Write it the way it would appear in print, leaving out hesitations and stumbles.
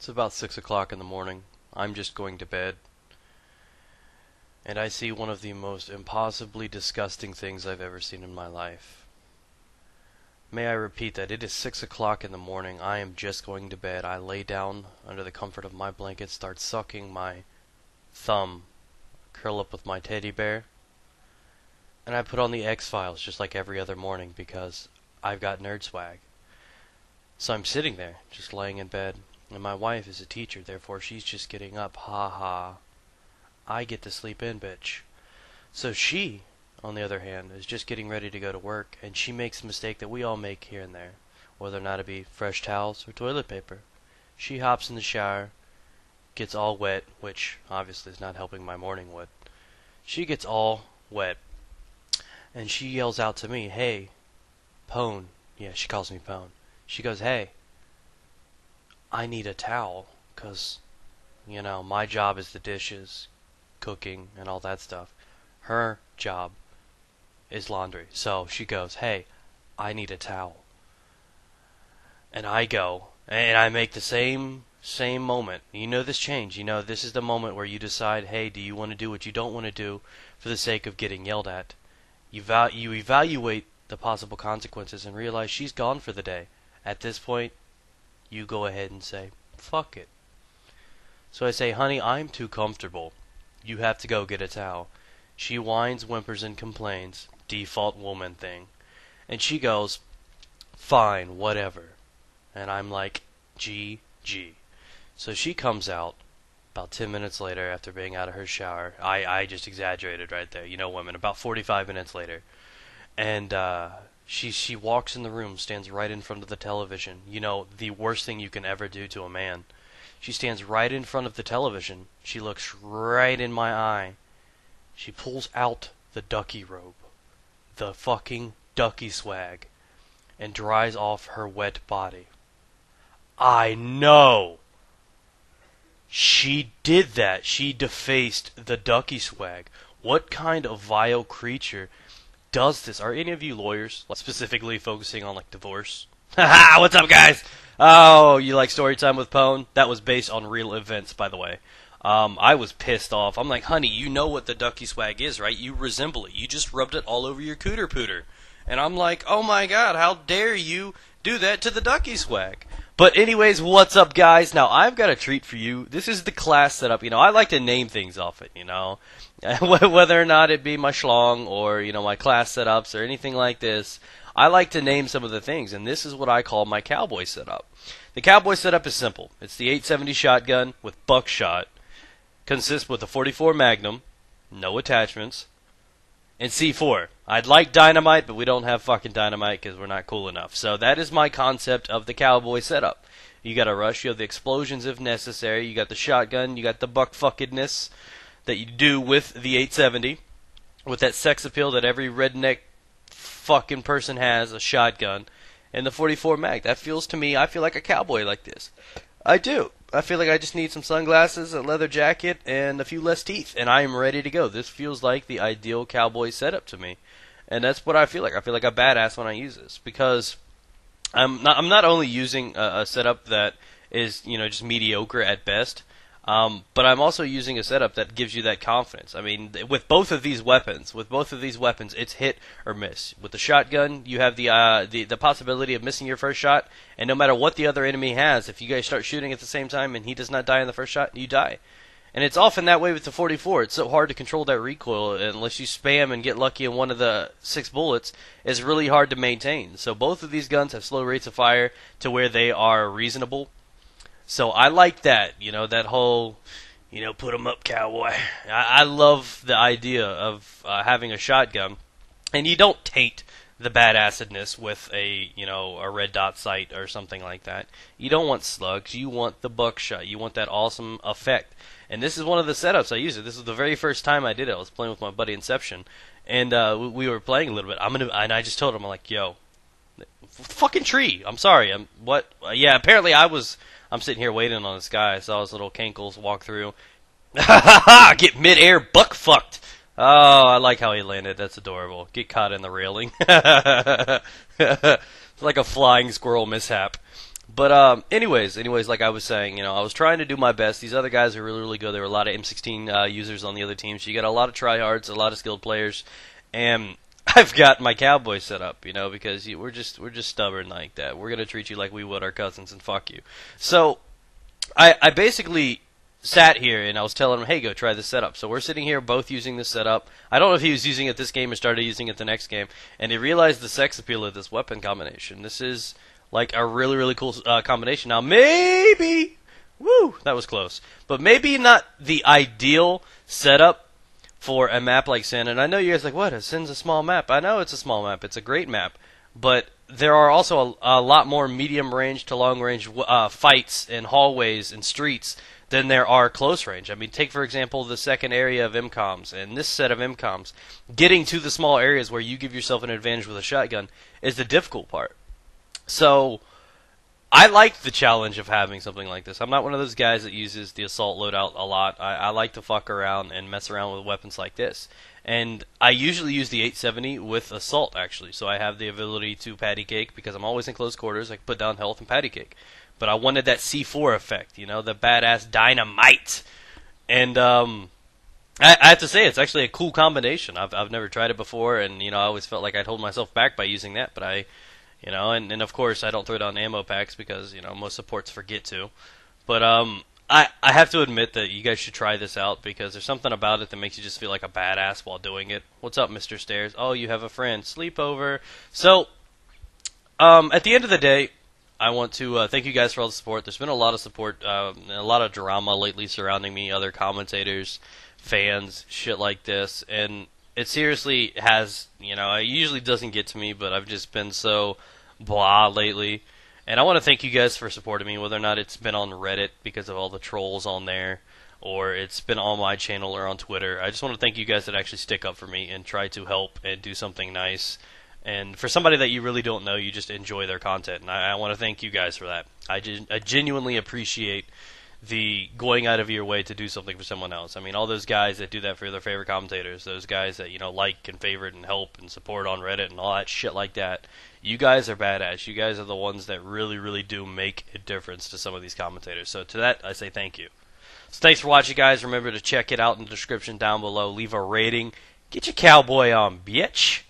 It's about 6 o'clock in the morning. I'm just going to bed. And I see one of the most impossibly disgusting things I've ever seen in my life. May I repeat that? It is 6 o'clock in the morning. I am just going to bed. I lay down under the comfort of my blanket, start sucking my thumb, curl up with my teddy bear, and I put on the X-Files just like every other morning because I've got nerd swag. So I'm sitting there, just laying in bed, and my wife is a teacher, therefore she's just getting up. Ha ha. I get to sleep in, bitch. So she, on the other hand, is just getting ready to go to work, and she makes a mistake that we all make here and there, whether or not it be fresh towels or toilet paper. She hops in the shower, gets all wet, which obviously is not helping my morning wood. She gets all wet, and she yells out to me, "Hey, Pone." Yeah, she calls me Pone. She goes, "Hey, I need a towel, 'cause, you know, my job is the dishes, cooking, and all that stuff. Her job is laundry." So she goes, "Hey, I need a towel." And I go, and I make the same moment. You know this change. You know this is the moment where you decide, hey, do you want to do what you don't want to do for the sake of getting yelled at? You evaluate the possible consequences and realize she's gone for the day. At this point, you go ahead and say, fuck it. So I say, "Honey, I'm too comfortable. You have to go get a towel." She whines, whimpers, and complains. Default woman thing. And she goes, "Fine, whatever." And I'm like, GG. So she comes out about 10 minutes later after being out of her shower. I just exaggerated right there. You know women. About 45 minutes later. And she walks in the room, stands right in front of the television. You know, the worst thing you can ever do to a man. She stands right in front of the television. She looks right in my eye. She pulls out the ducky robe. The fucking ducky swag. And dries off her wet body. I know! She did that. She defaced the ducky swag. What kind of vile creature does this? Are any of you lawyers, specifically focusing on like divorce? Haha, what's up, guys? Oh, you like story time with Pone? That was based on real events, by the way. I was pissed off. I'm like, "Honey, you know what the ducky swag is, right? You resemble it. You just rubbed it all over your cooter pooter." And I'm like, "Oh my god, how dare you do that to the ducky swag?" But anyways, what's up, guys? Now, I've got a treat for you. This is the class setup. You know, I like to name things off it, you know. Whether or not it be my schlong or, you know, my class setups or anything like this, I like to name some of the things. And this is what I call my Cowboy setup. The Cowboy setup is simple. It's the 870 shotgun with buckshot. Consists with a 44 Magnum, no attachments, and C4. I'd like dynamite, but we don't have fucking dynamite because we're not cool enough. So that is my concept of the Cowboy setup. You got a rush, you have the explosions if necessary, you got the shotgun, you got the buck-fuckedness that you do with the 870, with that sex appeal that every redneck fucking person has, a shotgun, and the 44 mag. That feels to me, I feel like a cowboy like this. I do. I feel like I just need some sunglasses, a leather jacket, and a few less teeth, and I am ready to go. This feels like the ideal cowboy setup to me, and that's what I feel like. I feel like a badass when I use this, because I'm not only using a setup that is, you know, just mediocre at best, but I'm also using a setup that gives you that confidence. I mean, with both of these weapons, it's hit or miss. With the shotgun, you have the possibility of missing your first shot, and no matter what the other enemy has, if you guys start shooting at the same time and he does not die in the first shot, you die. And it's often that way with the 44. It's so hard to control that recoil unless you spam and get lucky in one of the 6 bullets. It's really hard to maintain. So both of these guns have slow rates of fire to where they are reasonable. So I like that, you know, that whole, you know, put 'em up, cowboy. I love the idea of having a shotgun, and you don't taint the badassedness with a, you know, a red dot sight or something like that. You don't want slugs. You want the buckshot. You want that awesome effect. And this is one of the setups I use it. This is the very first time I did it. I was playing with my buddy Inception, and we were playing a little bit. And I just told him, I'm like, "Yo, fucking tree. I'm sorry. Yeah, apparently I'm sitting here waiting on this guy. I saw his little cankles walk through. Get mid-air buck fucked. Oh, I like how he landed. That's adorable. Get caught in the railing. It's like a flying squirrel mishap. But anyways, like I was saying, I was trying to do my best. These other guys are really, really good. There were a lot of M16 users on the other team, so you got a lot of tryhards, a lot of skilled players, and I've got my Cowboy set up, because we're just stubborn like that. We're gonna treat you like we would our cousins, and fuck you. So I basically sat here and I was telling him, hey, go try this setup. So we're sitting here both using this setup. I don't know if he was using it this game or started using it the next game, and he realized the sex appeal of this weapon combination. This is like a really, really cool combination. Now, maybe, that was close, but maybe not the ideal setup for a map like Sin. And I know you guys are like, what? Sin's a small map. I know it's a small map. It's a great map, but there are also a lot more medium range to long range fights in hallways and streets than there are close range. I mean, take for example the second area of MCOMs and this set of MCOMs. Getting to the small areas where you give yourself an advantage with a shotgun is the difficult part. So I like the challenge of having something like this. I'm not one of those guys that uses the assault loadout a lot. I like to fuck around and mess around with weapons like this. And I usually use the 870 with assault, actually. So I have the ability to patty cake because I'm always in close quarters. I can put down health and patty cake. But I wanted that C4 effect, the badass dynamite. And I have to say, it's actually a cool combination. I've never tried it before, and I always felt like I'd hold myself back by using that. But and of course I don't throw down ammo packs because most supports forget to. But I have to admit that you guys should try this out because there's something about it that makes you just feel like a badass while doing it. What's up, Mr. Stairs? Oh, you have a friend. Sleepover. So at the end of the day, I want to thank you guys for all the support. There's been a lot of support, a lot of drama lately surrounding me, other commentators, fans, shit like this, and it seriously has, it usually doesn't get to me, but I've just been so blah lately. And I want to thank you guys for supporting me, whether or not it's been on Reddit because of all the trolls on there, or it's been on my channel or on Twitter. I just want to thank you guys that actually stick up for me and try to help and do something nice. And for somebody that you really don't know, you just enjoy their content. And I want to thank you guys for that. I genuinely appreciate the going out of your way to do something for someone else. I mean, all those guys that do that for their favorite commentators, those guys that, like and favorite and help and support on Reddit and all that shit like that, you guys are badass. You guys are the ones that really, really do make a difference to some of these commentators. So to that, I say thank you. So thanks for watching, guys. Remember to check it out in the description down below. Leave a rating. Get your cowboy on, bitch.